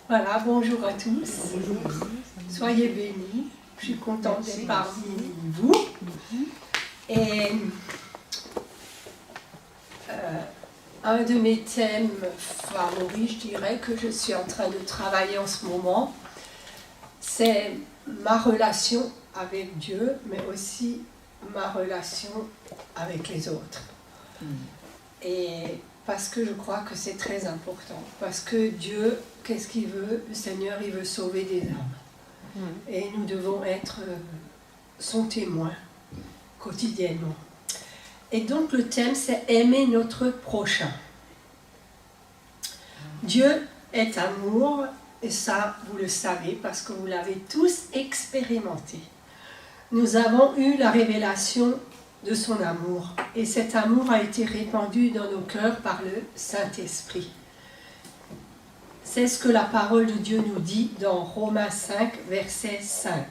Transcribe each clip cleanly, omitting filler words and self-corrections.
Voilà, bonjour à tous. Soyez bénis. Je suis contente d'être parmi vous. Et un de mes thèmes favoris, je dirais, que je suis en train de travailler en ce moment, c'est ma relation avec Dieu, mais aussi ma relation avec les autres. Et parce que je crois que c'est très important. Parce que Dieu, qu'est-ce qu'il veut? Le Seigneur, il veut sauver des âmes. Et nous devons être son témoin quotidiennement. Et donc le thème, c'est aimer notre prochain. Dieu est amour, et ça, vous le savez, parce que vous l'avez tous expérimenté. Nous avons eu la révélation de son amour, et cet amour a été répandu dans nos cœurs par le Saint-Esprit. C'est ce que la parole de Dieu nous dit dans Romains 5, verset 5.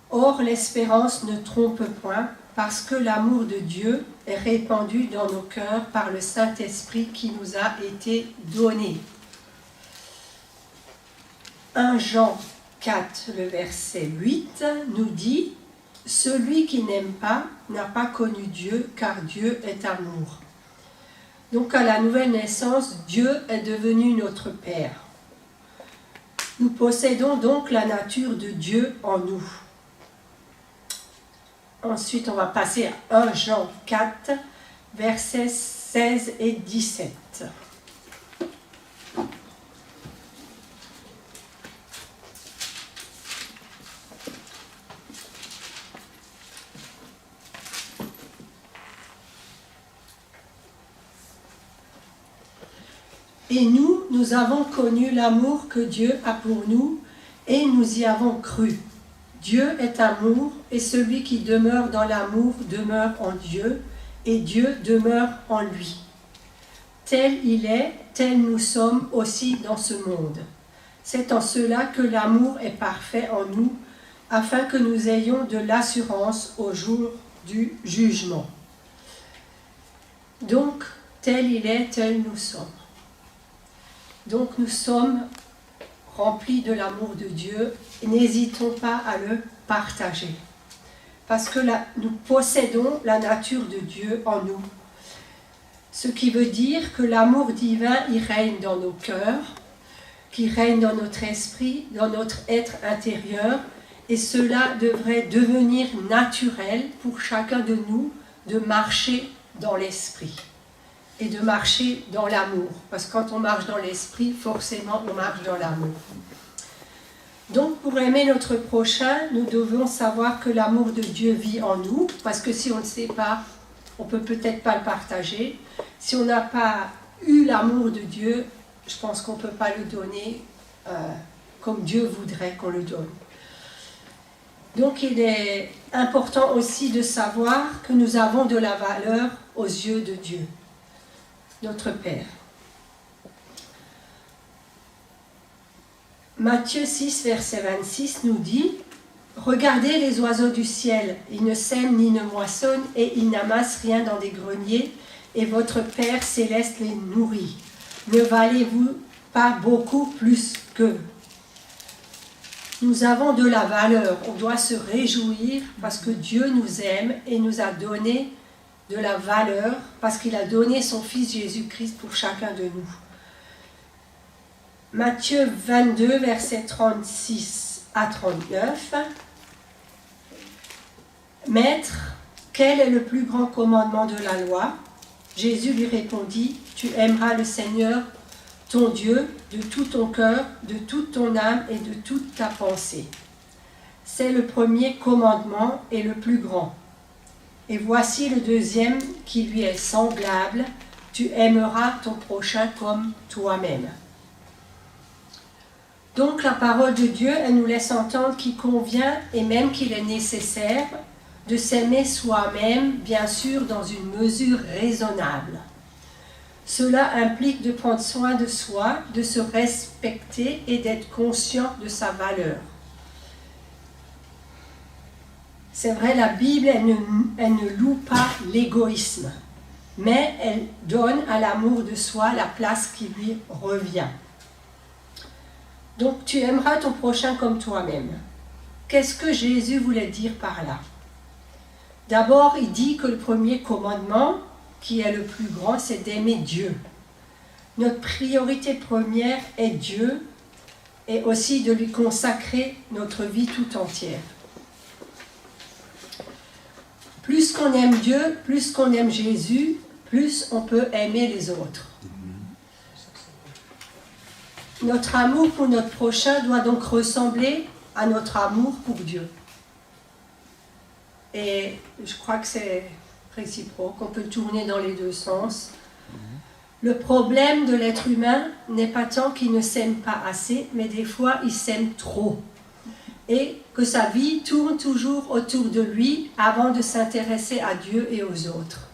Or, l'espérance ne trompe point, parce que l'amour de Dieu est répandu dans nos cœurs par le Saint-Esprit qui nous a été donné. 1 Jean 4, le verset 8, nous dit « Celui qui n'aime pas n'a pas connu Dieu, car Dieu est amour. » Donc à la nouvelle naissance, Dieu est devenu notre Père. Nous possédons donc la nature de Dieu en nous. Ensuite, on va passer à 1 Jean 4, versets 16 et 17. Et nous avons connu l'amour que Dieu a pour nous, et nous y avons cru. Dieu est amour, et celui qui demeure dans l'amour demeure en Dieu, et Dieu demeure en lui. Tel il est, tel nous sommes aussi dans ce monde. C'est en cela que l'amour est parfait en nous, afin que nous ayons de l'assurance au jour du jugement. Donc, tel il est, tel nous sommes. Donc nous sommes remplis de l'amour de Dieu et n'hésitons pas à le partager. Parce que nous possédons la nature de Dieu en nous. Ce qui veut dire que l'amour divin, il règne dans nos cœurs, qui règne dans notre esprit, dans notre être intérieur, et cela devrait devenir naturel pour chacun de nous de marcher dans l'esprit. Et de marcher dans l'amour. Parce que quand on marche dans l'esprit, forcément on marche dans l'amour. Donc pour aimer notre prochain, nous devons savoir que l'amour de Dieu vit en nous, parce que si on ne sait pas, on ne peut peut-être pas le partager. Si on n'a pas eu l'amour de Dieu, je pense qu'on ne peut pas le donner comme Dieu voudrait qu'on le donne. Donc il est important aussi de savoir que nous avons de la valeur aux yeux de Dieu, notre Père. Matthieu 6, verset 26 nous dit « Regardez les oiseaux du ciel, ils ne sèment ni ne moissonnent et ils n'amassent rien dans des greniers, et votre Père céleste les nourrit. Ne valez-vous pas beaucoup plus qu'eux ?» Nous avons de la valeur, on doit se réjouir parce que Dieu nous aime et nous a donné de la valeur parce qu'il a donné son Fils Jésus-Christ pour chacun de nous. Matthieu 22, versets 36 à 39. Maître, quel est le plus grand commandement de la loi? Jésus lui répondit, tu aimeras le Seigneur, ton Dieu, de tout ton cœur, de toute ton âme et de toute ta pensée. C'est le premier commandement et le plus grand. Et voici le deuxième qui lui est semblable, tu aimeras ton prochain comme toi-même. Donc la parole de Dieu, elle nous laisse entendre qu'il convient et même qu'il est nécessaire de s'aimer soi-même, bien sûr dans une mesure raisonnable. Cela implique de prendre soin de soi, de se respecter et d'être conscient de sa valeur. C'est vrai, la Bible, elle ne loue pas l'égoïsme, mais elle donne à l'amour de soi la place qui lui revient. Donc tu aimeras ton prochain comme toi-même. Qu'est-ce que Jésus voulait dire par là? D'abord, il dit que le premier commandement, qui est le plus grand, c'est d'aimer Dieu. Notre priorité première est Dieu et aussi de lui consacrer notre vie tout entière. Plus qu'on aime Dieu, plus qu'on aime Jésus, plus on peut aimer les autres. Notre amour pour notre prochain doit donc ressembler à notre amour pour Dieu. Et je crois que c'est réciproque, on peut tourner dans les deux sens. Le problème de l'être humain n'est pas tant qu'il ne s'aime pas assez, mais des fois il s'aime trop. Et que sa vie tourne toujours autour de lui avant de s'intéresser à Dieu et aux autres.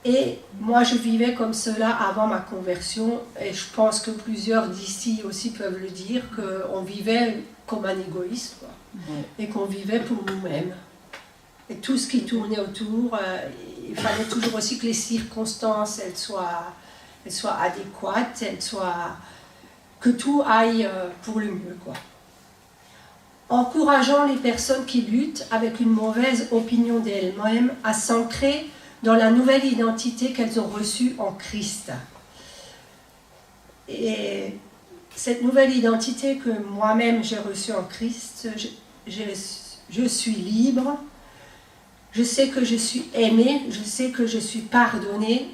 Et moi je vivais comme cela avant ma conversion, et je pense que plusieurs d'ici aussi peuvent le dire, qu'on vivait comme un égoïste, quoi. Et qu'on vivait pour nous-mêmes. Et tout ce qui tournait autour, il fallait toujours aussi que les circonstances elles soient adéquates, que tout aille pour le mieux, quoi. Encourageant les personnes qui luttent avec une mauvaise opinion d'elles-mêmes à s'ancrer dans la nouvelle identité qu'elles ont reçue en Christ. Et cette nouvelle identité que moi-même j'ai reçue en Christ, je suis libre, je sais que je suis aimée, je sais que je suis pardonnée,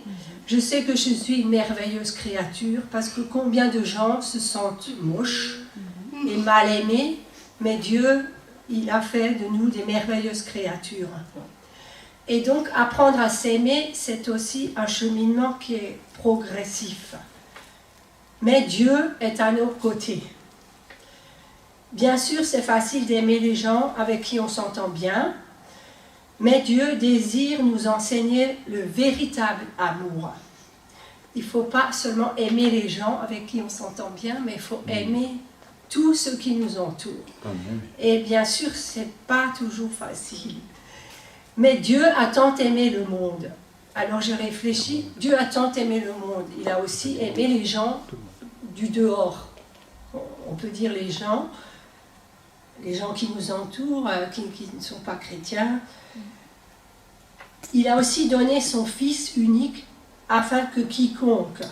je sais que je suis une merveilleuse créature, parce que combien de gens se sentent moches et mal aimés, mais Dieu, il a fait de nous des merveilleuses créatures. Et donc, apprendre à s'aimer, c'est aussi un cheminement qui est progressif. Mais Dieu est à nos côtés. Bien sûr, c'est facile d'aimer les gens avec qui on s'entend bien, mais Dieu désire nous enseigner le véritable amour. Il ne faut pas seulement aimer les gens avec qui on s'entend bien, mais il faut aimer tous ceux qui nous entourent. Et bien sûr, ce n'est pas toujours facile. Mais Dieu a tant aimé le monde. Alors j'ai réfléchi, Dieu a tant aimé le monde. Il a aussi aimé les gens du dehors. On peut dire les gens qui nous entourent, qui ne sont pas chrétiens. Il a aussi donné son Fils unique afin que quiconque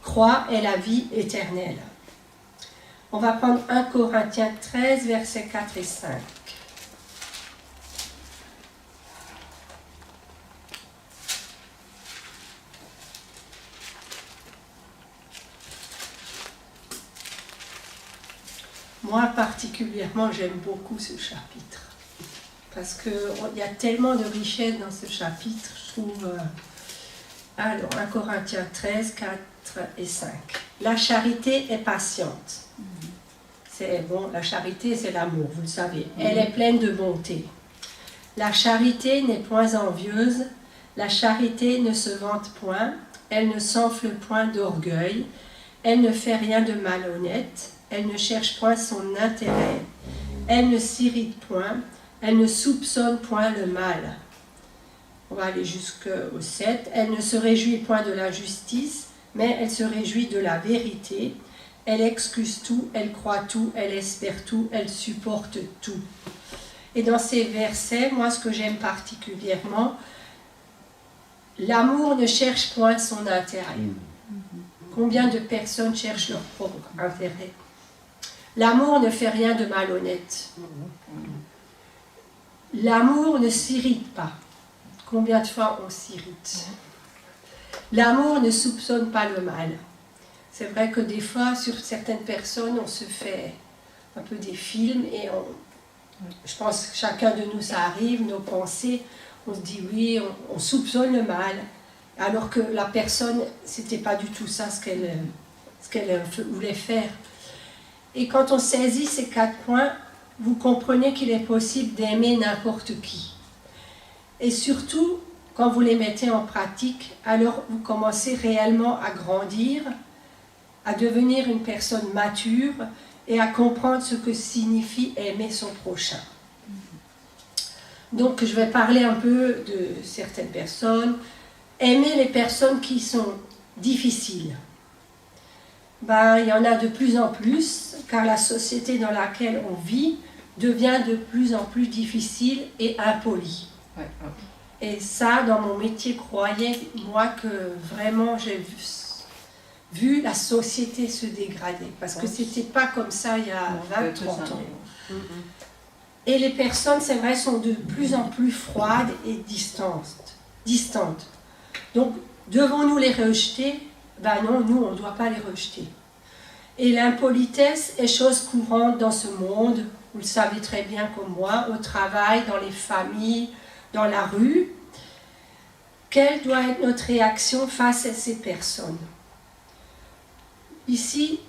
croit ait la vie éternelle. On va prendre 1 Corinthiens 13, versets 4 et 5. Moi particulièrement, j'aime beaucoup ce chapitre. Parce qu'il y a tellement de richesse dans ce chapitre, je trouve. Alors, 1 Corinthiens 13, 4 et 5. La charité est patiente. La charité, c'est l'amour, vous le savez. Elle est pleine de bonté. La charité n'est point envieuse. La charité ne se vante point. Elle ne s'enfle point d'orgueil. Elle ne fait rien de malhonnête. Elle ne cherche point son intérêt. Elle ne s'irrite point. Elle ne soupçonne point le mal. On va aller jusqu'au 7. Elle ne se réjouit point de la justice, mais elle se réjouit de la vérité. Elle excuse tout, elle croit tout, elle espère tout, elle supporte tout. Et dans ces versets, moi ce que j'aime particulièrement, l'amour ne cherche point son intérêt. Combien de personnes cherchent leur propre intérêt? L'amour ne fait rien de malhonnête. L'amour ne s'irrite pas. Combien de fois on s'irrite? L'amour ne soupçonne pas le mal. C'est vrai que des fois, sur certaines personnes, on se fait un peu des films et je pense que chacun de nous, ça arrive, nos pensées, on se dit oui, on soupçonne le mal, alors que la personne, c'était pas du tout ça ce qu'elle voulait faire. Et quand on saisit ces 4 points, vous comprenez qu'il est possible d'aimer n'importe qui. Et surtout, quand vous les mettez en pratique, alors vous commencez réellement à grandir, à devenir une personne mature et à comprendre ce que signifie aimer son prochain. Donc, je vais parler un peu de certaines personnes. Aimer les personnes qui sont difficiles. il y en a de plus en plus, car la société dans laquelle on vit devient de plus en plus difficile et impolie. Ouais. Et ça, dans mon métier, croyez-moi que vraiment j'ai vu la société se dégrader. Parce que c'était pas comme ça il y a 20-30 ans. Et les personnes, c'est vrai, sont de plus en plus froides et distantes. Donc, devons-nous les rejeter? Ben non, nous, on ne doit pas les rejeter. Et l'impolitesse est chose courante dans ce monde, vous le savez très bien comme moi, au travail, dans les familles, dans la rue. Quelle doit être notre réaction face à ces personnes? Ici,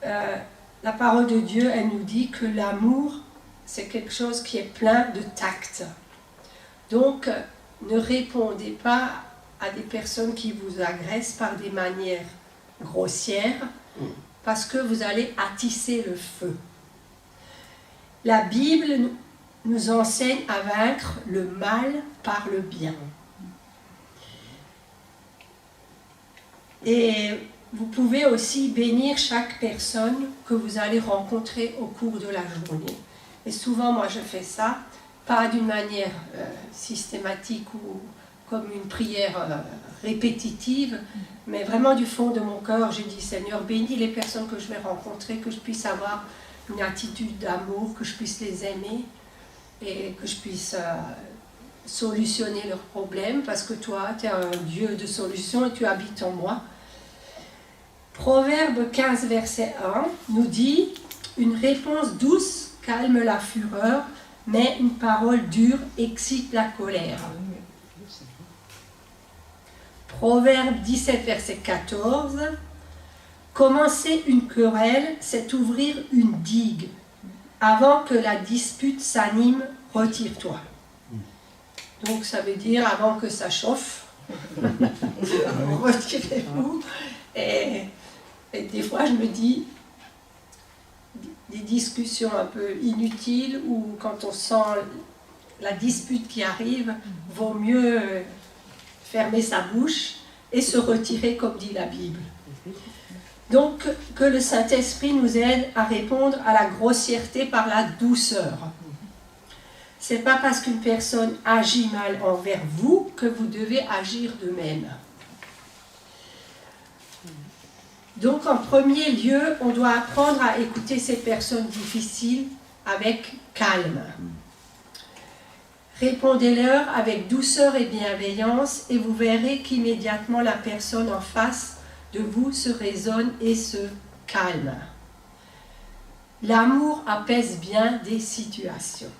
la parole de Dieu, elle nous dit que l'amour, c'est quelque chose qui est plein de tact. Donc, ne répondez pas à des personnes qui vous agressent par des manières grossières, parce que vous allez attiser le feu. La Bible nous enseigne à vaincre le mal par le bien. Et vous pouvez aussi bénir chaque personne que vous allez rencontrer au cours de la journée. Et souvent, moi, je fais ça, pas d'une manière systématique ou comme une prière répétitive, mais vraiment du fond de mon cœur, j'ai dit, Seigneur, bénis les personnes que je vais rencontrer, que je puisse avoir une attitude d'amour, que je puisse les aimer et que je puisse solutionner leurs problèmes, parce que toi, tu es un Dieu de solution et tu habites en moi. Proverbe 15, verset 1 nous dit « Une réponse douce calme la fureur, mais une parole dure excite la colère. » Proverbe 17, verset 14 « Commencer une querelle, c'est ouvrir une digue. Avant que la dispute s'anime, retire-toi. » Donc ça veut dire avant que ça chauffe, retirez-vous. Et des fois, je me dis, des discussions un peu inutiles, ou quand on sent la dispute qui arrive, vaut mieux fermer sa bouche et se retirer, comme dit la Bible. Donc, que le Saint-Esprit nous aide à répondre à la grossièreté par la douceur. Ce n'est pas parce qu'une personne agit mal envers vous que vous devez agir de même. Donc, en premier lieu, on doit apprendre à écouter ces personnes difficiles avec calme. Répondez-leur avec douceur et bienveillance et vous verrez qu'immédiatement la personne en face de vous se raisonne et se calme. L'amour apaise bien des situations.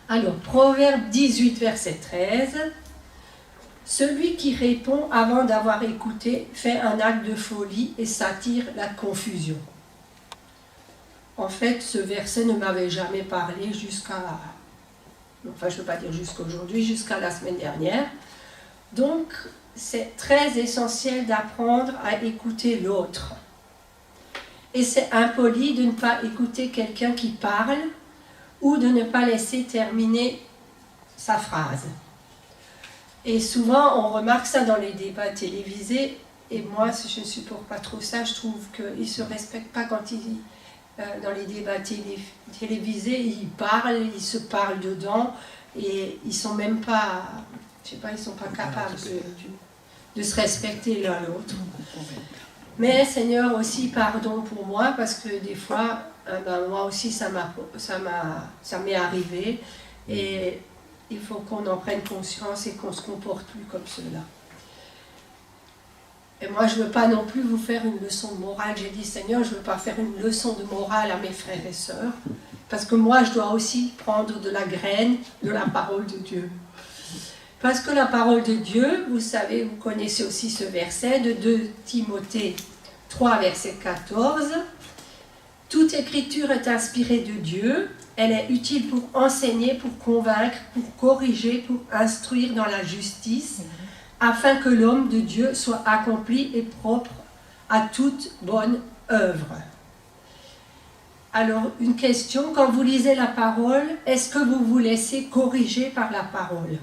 Alors, Proverbe 18, verset 13. Celui qui répond avant d'avoir écouté fait un acte de folie et s'attire la confusion. En fait, ce verset ne m'avait jamais parlé jusqu'à... Enfin, je ne veux pas dire jusqu'à aujourd'hui, jusqu'à la semaine dernière. Donc, c'est très essentiel d'apprendre à écouter l'autre. Et c'est impoli de ne pas écouter quelqu'un qui parle ou de ne pas laisser terminer sa phrase. Et souvent, on remarque ça dans les débats télévisés, et moi, je ne supporte pas trop ça, je trouve qu'ils ne se respectent pas quand ils, dans les débats télévisés, ils parlent, ils se parlent dedans, et ils ne sont même pas, je sais pas, ils ne sont pas capables de se respecter l'un l'autre. Mais Seigneur, aussi pardon pour moi, parce que des fois, moi aussi, ça m'est arrivé, et il faut qu'on en prenne conscience et qu'on ne se comporte plus comme cela. Et moi, je ne veux pas non plus vous faire une leçon de morale. J'ai dit, Seigneur, je ne veux pas faire une leçon de morale à mes frères et sœurs, parce que moi, je dois aussi prendre de la graine de la parole de Dieu. Parce que la parole de Dieu, vous savez, vous connaissez aussi ce verset de 2 Timothée 3, verset 14. « Toute écriture est inspirée de Dieu. Elle est utile pour enseigner, pour convaincre, pour corriger, pour instruire dans la justice, afin que l'homme de Dieu soit accompli et propre à toute bonne œuvre. » Alors, une question, quand vous lisez la parole, est-ce que vous vous laissez corriger par la parole?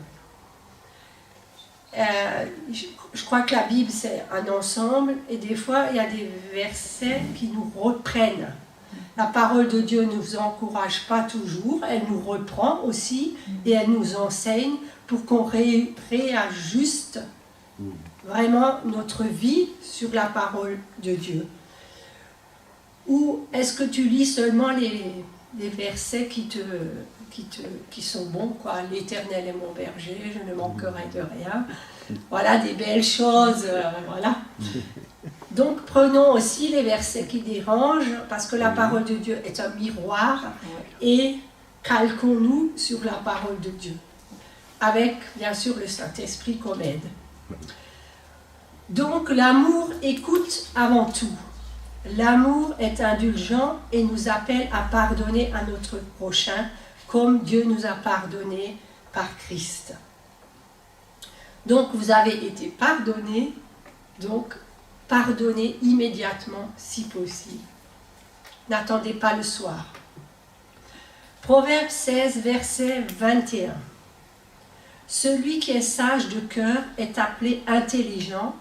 je crois que la Bible c'est un ensemble et des fois il y a des versets qui nous reprennent. La parole de Dieu ne nous encourage pas toujours, elle nous reprend aussi et elle nous enseigne pour qu'on réajuste vraiment notre vie sur la parole de Dieu. Ou est-ce que tu lis seulement les versets qui sont bons, quoi. L'Éternel est mon berger, je ne manquerai de rien. Voilà, des belles choses, voilà. Donc prenons aussi les versets qui dérangent, parce que la parole de Dieu est un miroir, et calquons-nous sur la parole de Dieu, avec bien sûr le Saint-Esprit comme aide. Donc l'amour écoute avant tout. L'amour est indulgent et nous appelle à pardonner à notre prochain, comme Dieu nous a pardonné par Christ. Donc vous avez été pardonnés, donc pardonnez immédiatement si possible. N'attendez pas le soir. Proverbe 16, verset 21. Celui qui est sage de cœur est appelé intelligent,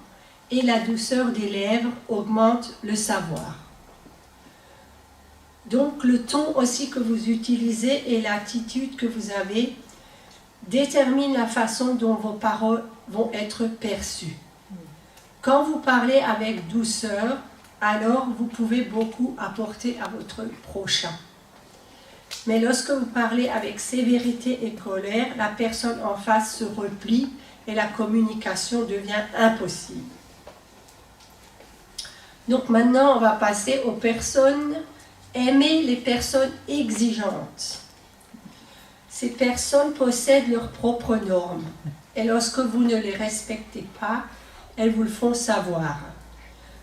et la douceur des lèvres augmente le savoir. Donc le ton aussi que vous utilisez et l'attitude que vous avez détermine la façon dont vos paroles vont être perçues. Quand vous parlez avec douceur, alors vous pouvez beaucoup apporter à votre prochain. Mais lorsque vous parlez avec sévérité et colère, la personne en face se replie et la communication devient impossible. Donc maintenant, on va passer aux personnes. Aimez les personnes exigeantes. Ces personnes possèdent leurs propres normes. Et lorsque vous ne les respectez pas, elles vous le font savoir.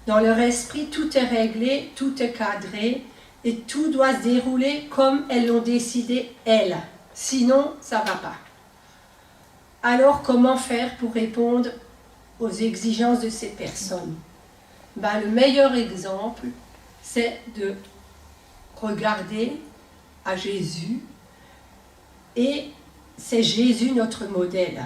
Dans leur esprit, tout est réglé, tout est cadré, et tout doit se dérouler comme elles l'ont décidé, elles. Sinon, ça ne va pas. Alors, comment faire pour répondre aux exigences de ces personnes? Le meilleur exemple, c'est de regarder à Jésus, et c'est Jésus notre modèle.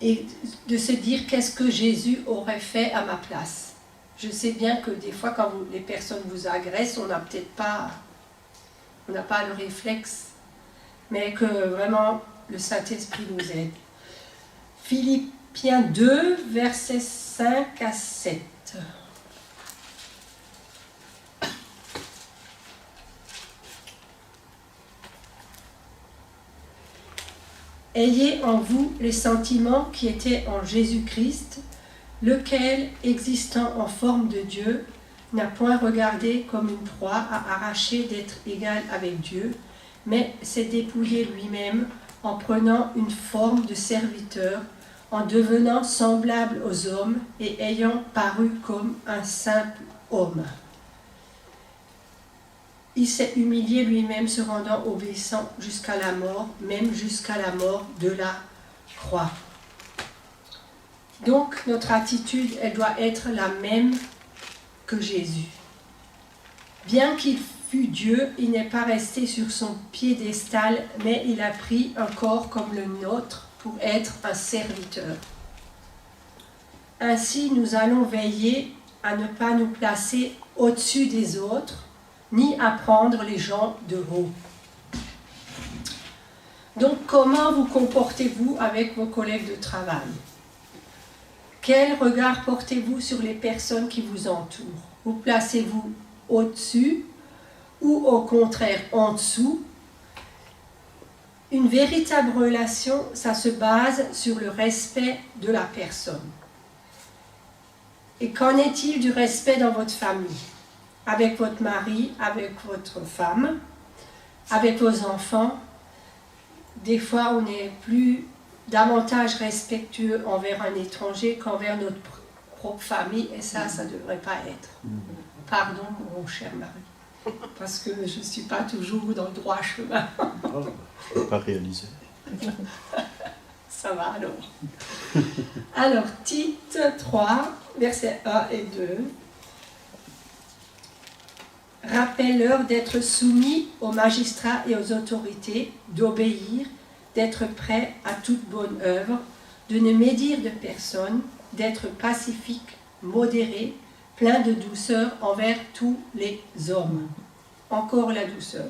Et de se dire qu'est-ce que Jésus aurait fait à ma place. Je sais bien que des fois quand les personnes vous agressent, on n'a pas le réflexe, mais que vraiment le Saint-Esprit nous aide. Philippiens 2, versets 5 à 7. Ayez en vous les sentiments qui étaient en Jésus-Christ, lequel, existant en forme de Dieu, n'a point regardé comme une proie à arracher d'être égal avec Dieu, mais s'est dépouillé lui-même en prenant une forme de serviteur, en devenant semblable aux hommes et ayant paru comme un simple homme. Il s'est humilié lui-même, se rendant obéissant jusqu'à la mort, même jusqu'à la mort de la croix. Donc, notre attitude, elle doit être la même que Jésus. Bien qu'il fût Dieu, il n'est pas resté sur son piédestal, mais il a pris un corps comme le nôtre pour être un serviteur. Ainsi, nous allons veiller à ne pas nous placer au-dessus des autres, ni à prendre les gens de haut. Donc, comment vous comportez-vous avec vos collègues de travail? Quel regard portez-vous sur les personnes qui vous entourent? Vous placez-vous au-dessus ou au contraire en dessous? Une véritable relation, ça se base sur le respect de la personne. Et qu'en est-il du respect dans votre famille? Avec votre mari, avec votre femme, avec vos enfants? Des fois, on est davantage respectueux envers un étranger qu'envers notre propre famille, et ça ne devrait pas être. Pardon, mon cher mari, parce que je ne suis pas toujours dans le droit chemin. Pas réalisé. Ça va alors. Alors, Tite 3, versets 1 et 2. Rappelle-leur d'être soumis aux magistrats et aux autorités, d'obéir, d'être prêts à toute bonne œuvre, de ne médire de personne, d'être pacifique, modéré, plein de douceur envers tous les hommes. Encore la douceur.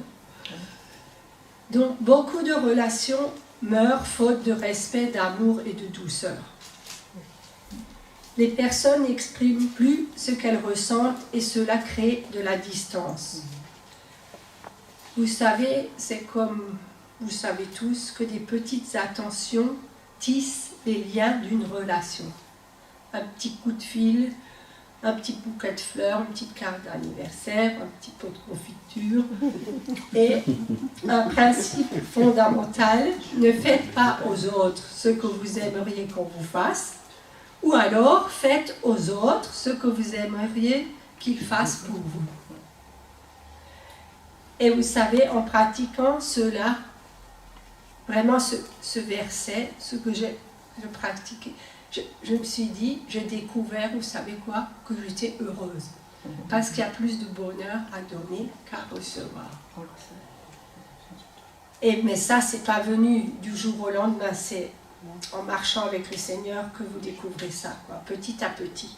Donc, beaucoup de relations meurent faute de respect, d'amour et de douceur. Les personnes n'expriment plus ce qu'elles ressentent et cela crée de la distance. Vous savez, c'est comme vous savez tous que des petites attentions tissent les liens d'une relation. Un petit coup de fil, un petit bouquet de fleurs, une petite carte d'anniversaire, un petit pot de confiture. Et un principe fondamental, ne faites pas aux autres ce que vous aimeriez qu'on vous fasse, ou alors faites aux autres ce que vous aimeriez qu'ils fassent pour vous. Et vous savez, en pratiquant cela, vraiment ce verset, ce que je pratiquais, je me suis dit, j'ai découvert, vous savez quoi, que j'étais heureuse. Parce qu'il y a plus de bonheur à donner qu'à recevoir. Mais ça, c'est pas venu du jour au lendemain, c'est en marchant avec le Seigneur que vous découvrez ça, quoi, petit à petit.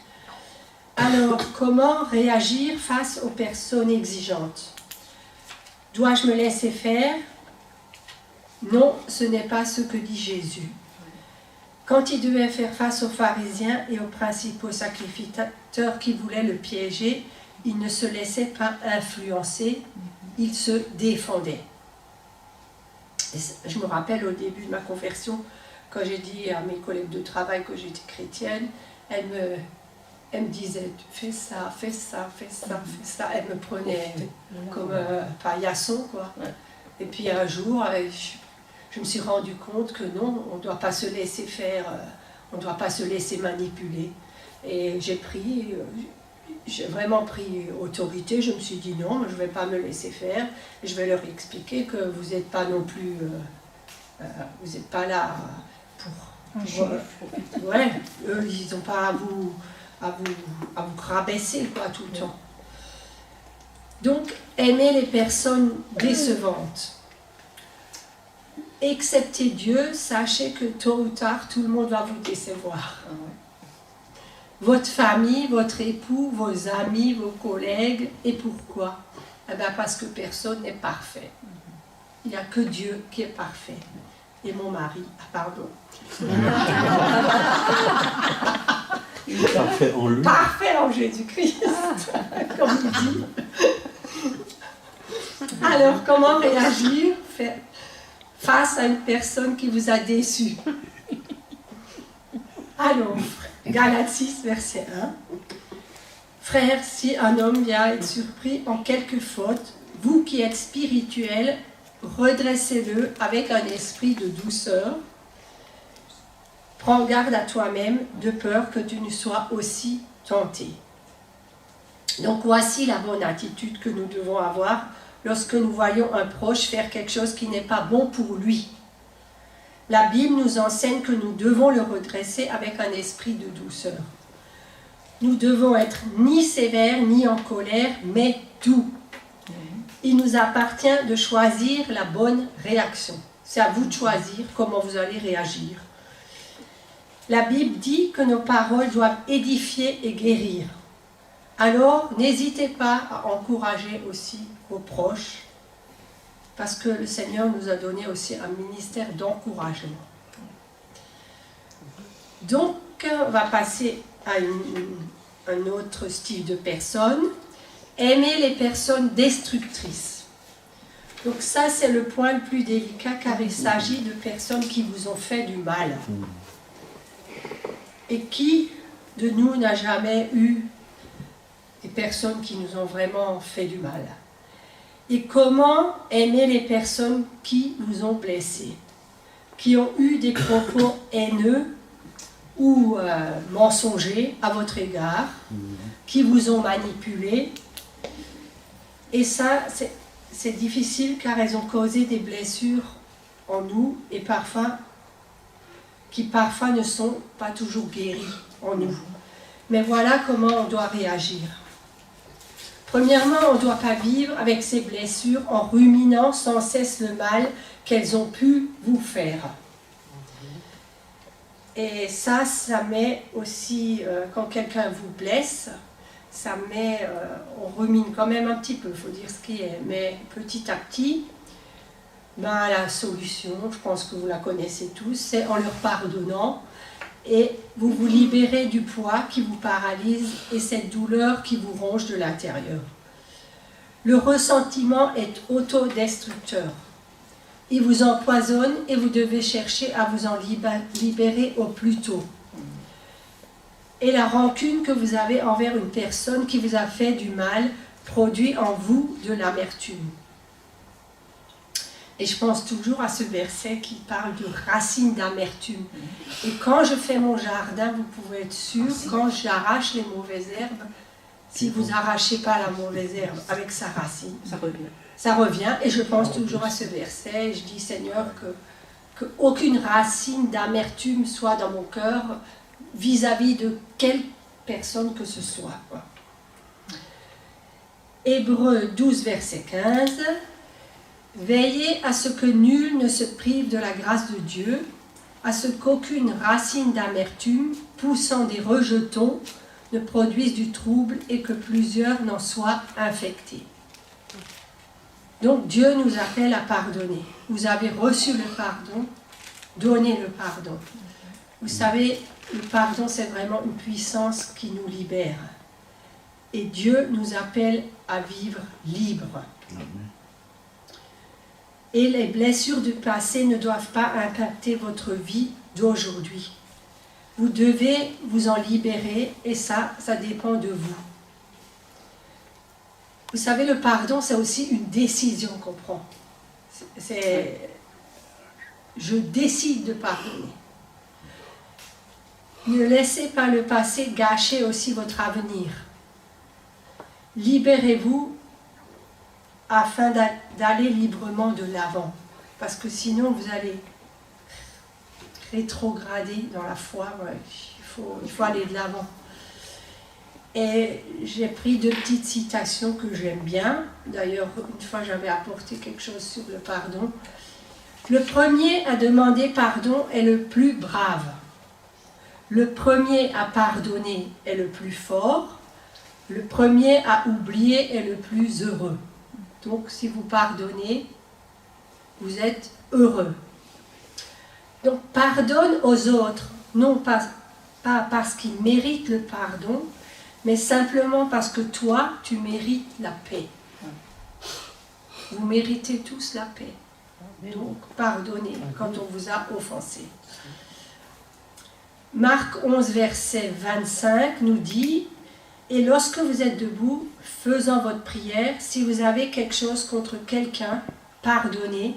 Alors, comment réagir face aux personnes exigeantes? Dois-je me laisser faire? Non, ce n'est pas ce que dit Jésus. Quand il devait faire face aux pharisiens et aux principaux sacrificateurs qui voulaient le piéger, il ne se laissait pas influencer, il se défendait. Et je me rappelle au début de ma conversion, quand j'ai dit à mes collègues de travail que j'étais chrétienne, elles me disaient « fais ça, fais ça, fais ça, fais ça ». Elles me prenaient comme un paillasson, quoi. Et puis un jour, je me suis rendu compte que non, on ne doit pas se laisser faire, on ne doit pas se laisser manipuler. Et j'ai vraiment pris autorité, je me suis dit non, je ne vais pas me laisser faire, je vais leur expliquer que vous n'êtes pas non plus, vous n'êtes pas là pour ouais, eux, ils n'ont pas à vous rabaisser, quoi, tout le temps. Donc, aimer les personnes décevantes. Excepté Dieu, sachez que tôt ou tard, tout le monde va vous décevoir. Votre famille, votre époux, vos amis, vos collègues. Et pourquoi? Eh bien parce que personne n'est parfait. Il n'y a que Dieu qui est parfait. Et mon mari, pardon. Parfait en lui. Parfait en Jésus-Christ, comme il dit. Alors, comment réagir face à une personne qui vous a déçu? Alors, Galates 6, verset 1. Frères, si un homme vient être surpris en quelque faute, vous qui êtes spirituels, redressez-le avec un esprit de douceur. Prends garde à toi-même, de peur que tu ne sois aussi tenté. Donc voici la bonne attitude que nous devons avoir lorsque nous voyons un proche faire quelque chose qui n'est pas bon pour lui. La Bible nous enseigne que nous devons le redresser avec un esprit de douceur. Nous devons être ni sévères ni en colère, mais doux. Il nous appartient de choisir la bonne réaction. C'est à vous de choisir comment vous allez réagir. La Bible dit que nos paroles doivent édifier et guérir. Alors, n'hésitez pas à encourager aussi vos proches, parce que le Seigneur nous a donné aussi un ministère d'encouragement. Donc, on va passer à un autre style de personne. Aimer les personnes destructrices. Donc ça, c'est le point le plus délicat, car il s'agit de personnes qui vous ont fait du mal. Et qui, de nous, n'a jamais eu des personnes qui nous ont vraiment fait du mal? Et comment aimer les personnes qui vous ont blessés, qui ont eu des propos haineux ou mensongers à votre égard, qui vous ont manipulé? Et ça, c'est difficile car elles ont causé des blessures en nous et qui parfois ne sont pas toujours guéries en nous. Mais voilà comment on doit réagir. Premièrement, on ne doit pas vivre avec ces blessures en ruminant sans cesse le mal qu'elles ont pu vous faire. Et ça met aussi, quand quelqu'un vous blesse, ça met, on rumine quand même un petit peu, il faut dire ce qui est. Mais petit à petit, ben, la solution, je pense que vous la connaissez tous, c'est en leur pardonnant. Et vous vous libérez du poids qui vous paralyse et cette douleur qui vous ronge de l'intérieur. Le ressentiment est autodestructeur. Il vous empoisonne et vous devez chercher à vous en libérer au plus tôt. Et la rancune que vous avez envers une personne qui vous a fait du mal produit en vous de l'amertume. Et je pense toujours à ce verset qui parle de racines d'amertume. Et quand je fais mon jardin, vous pouvez être sûr, quand j'arrache les mauvaises herbes, si vous n'arrachez pas la mauvaise herbe avec sa racine, ça revient. Et je pense toujours à ce verset. Et je dis, Seigneur, que aucune racine d'amertume soit dans mon cœur vis-à-vis de quelle personne que ce soit. Hébreux 12, verset 15. Veillez à ce que nul ne se prive de la grâce de Dieu, à ce qu'aucune racine d'amertume, poussant des rejetons, ne produise du trouble et que plusieurs n'en soient infectés. Donc Dieu nous appelle à pardonner. Vous avez reçu le pardon, donnez le pardon. Vous savez, le pardon, c'est vraiment une puissance qui nous libère. Et Dieu nous appelle à vivre libre. Et les blessures du passé ne doivent pas impacter votre vie d'aujourd'hui. Vous devez vous en libérer et ça dépend de vous. Vous savez, le pardon, c'est aussi une décision qu'on prend. Je décide de pardonner. Ne laissez pas le passé gâcher aussi votre avenir. Libérez-vous afin d'aller librement de l'avant. Parce que sinon, vous allez rétrograder dans la foi. Il faut aller de l'avant. Et j'ai pris 2 petites citations que j'aime bien. D'ailleurs, une fois, j'avais apporté quelque chose sur le pardon. Le premier à demander pardon est le plus brave. Le premier à pardonner est le plus fort. Le premier à oublier est le plus heureux. Donc, si vous pardonnez, vous êtes heureux. Donc, pardonne aux autres, non pas parce qu'ils méritent le pardon, mais simplement parce que toi, tu mérites la paix. Vous méritez tous la paix. Donc, pardonnez quand on vous a offensé. Marc 11, verset 25 nous dit « Et lorsque vous êtes debout, faisant votre prière, si vous avez quelque chose contre quelqu'un, pardonnez,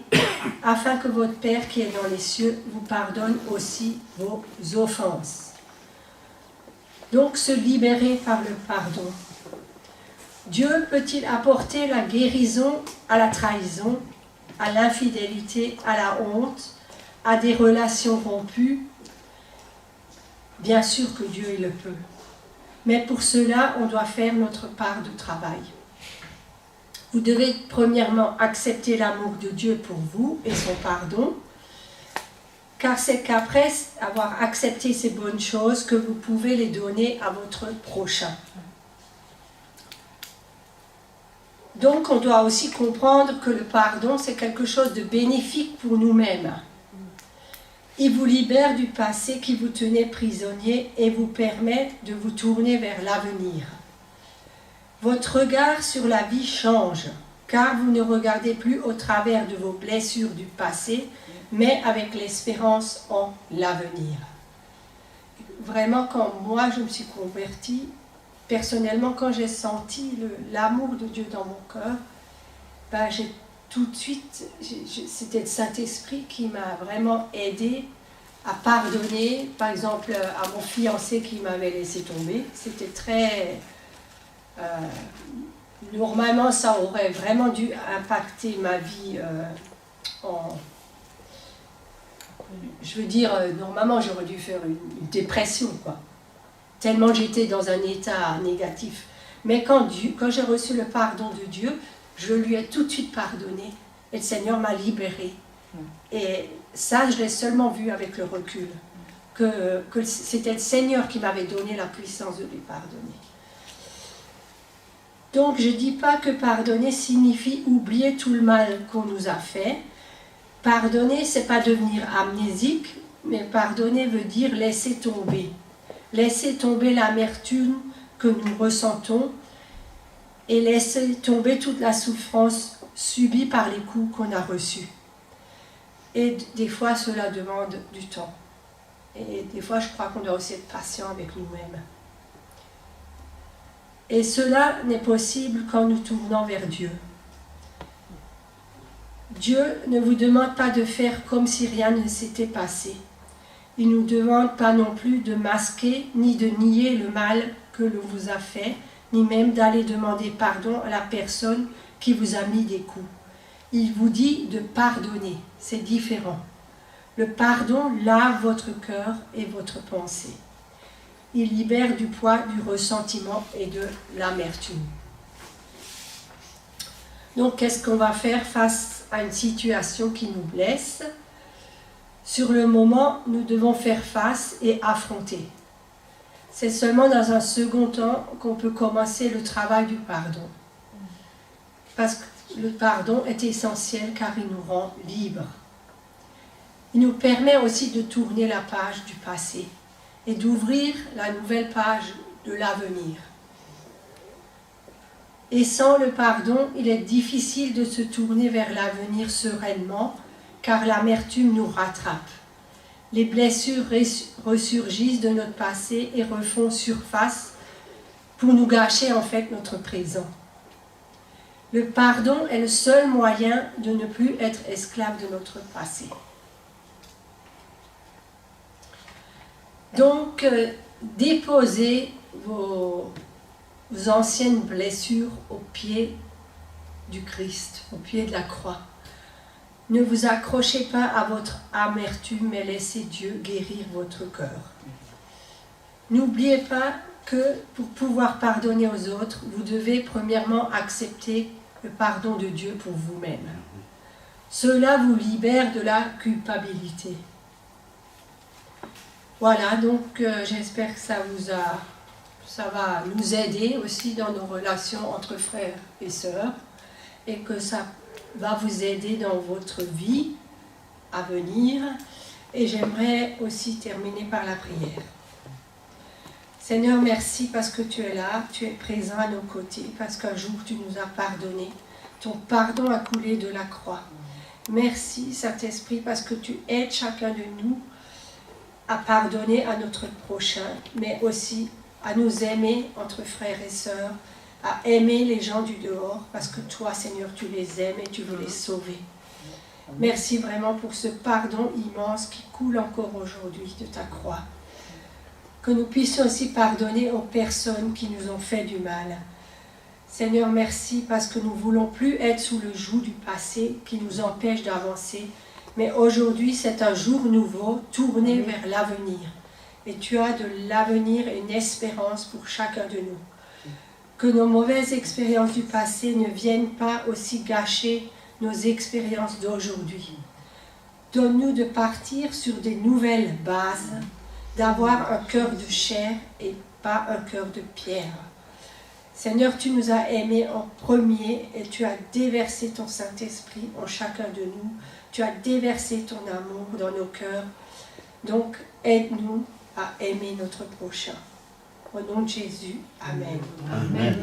afin que votre Père qui est dans les cieux vous pardonne aussi vos offenses. » Donc, se libérer par le pardon. Dieu peut-il apporter la guérison à la trahison, à l'infidélité, à la honte, à des relations rompues? Bien sûr que Dieu il le peut. Mais pour cela, on doit faire notre part de travail. Vous devez premièrement accepter l'amour de Dieu pour vous et son pardon, car c'est qu'après avoir accepté ces bonnes choses que vous pouvez les donner à votre prochain. Donc on doit aussi comprendre que le pardon, c'est quelque chose de bénéfique pour nous-mêmes. Il vous libère du passé qui vous tenait prisonnier et vous permet de vous tourner vers l'avenir. Votre regard sur la vie change, car vous ne regardez plus au travers de vos blessures du passé, mais avec l'espérance en l'avenir. Vraiment, quand moi je me suis convertie, personnellement, quand j'ai senti l'amour de Dieu dans mon cœur, ben, j'ai tout de suite, c'était le Saint-Esprit qui m'a vraiment aidée à pardonner, par exemple à mon fiancé qui m'avait laissé tomber. C'était très... normalement, ça aurait vraiment dû impacter ma vie je veux dire, normalement, j'aurais dû faire une dépression, quoi. Tellement j'étais dans un état négatif. Mais quand j'ai reçu le pardon de Dieu, je lui ai tout de suite pardonné. Et le Seigneur m'a libérée. Et ça, je l'ai seulement vu avec le recul. que c'était le Seigneur qui m'avait donné la puissance de lui pardonner. Donc je ne dis pas que pardonner signifie oublier tout le mal qu'on nous a fait. Pardonner, ce n'est pas devenir amnésique, mais pardonner veut dire laisser tomber. Laisser tomber l'amertume que nous ressentons et laisser tomber toute la souffrance subie par les coups qu'on a reçus. Et des fois, cela demande du temps. Et des fois, je crois qu'on doit aussi être patient avec nous-mêmes. Et cela n'est possible qu'en nous tournant vers Dieu. Dieu ne vous demande pas de faire comme si rien ne s'était passé. Il ne nous demande pas non plus de masquer ni de nier le mal que l'on vous a fait, ni même d'aller demander pardon à la personne qui vous a mis des coups. Il vous dit de pardonner, c'est différent. Le pardon lave votre cœur et votre pensée. Il libère du poids du ressentiment et de l'amertume. Donc, qu'est-ce qu'on va faire face à une situation qui nous blesse? Sur le moment, nous devons faire face et affronter. C'est seulement dans un second temps qu'on peut commencer le travail du pardon. Parce que le pardon est essentiel car il nous rend libres. Il nous permet aussi de tourner la page du passé et d'ouvrir la nouvelle page de l'avenir. Et sans le pardon, il est difficile de se tourner vers l'avenir sereinement, car l'amertume nous rattrape. Les blessures ressurgissent de notre passé et refont surface pour nous gâcher en fait notre présent. Le pardon est le seul moyen de ne plus être esclave de notre passé. Donc, déposez vos anciennes blessures au pied du Christ, au pied de la croix. Ne vous accrochez pas à votre amertume, mais laissez Dieu guérir votre cœur. N'oubliez pas que pour pouvoir pardonner aux autres, vous devez premièrement accepter le pardon de Dieu pour vous-même. Cela vous libère de la culpabilité. Voilà, donc j'espère que ça va nous aider aussi dans nos relations entre frères et sœurs et que ça va vous aider dans votre vie à venir. Et j'aimerais aussi terminer par la prière. Seigneur, merci parce que tu es là, tu es présent à nos côtés, parce qu'un jour tu nous as pardonné. Ton pardon a coulé de la croix. Merci Saint-Esprit parce que tu aides chacun de nous à pardonner à notre prochain, mais aussi à nous aimer entre frères et sœurs, à aimer les gens du dehors, parce que toi, Seigneur, tu les aimes et tu veux les sauver. Merci vraiment pour ce pardon immense qui coule encore aujourd'hui de ta croix. Que nous puissions aussi pardonner aux personnes qui nous ont fait du mal. Seigneur, merci parce que nous ne voulons plus être sous le joug du passé qui nous empêche d'avancer. Mais aujourd'hui, c'est un jour nouveau, tourné vers l'avenir. Et tu as de l'avenir et une espérance pour chacun de nous. Que nos mauvaises expériences du passé ne viennent pas aussi gâcher nos expériences d'aujourd'hui. Donne-nous de partir sur des nouvelles bases, d'avoir un cœur de chair et pas un cœur de pierre. Seigneur, tu nous as aimés en premier et tu as déversé ton Saint-Esprit en chacun de nous. Tu as déversé ton amour dans nos cœurs. Donc, aide-nous à aimer notre prochain. Au nom de Jésus, Amen. Amen.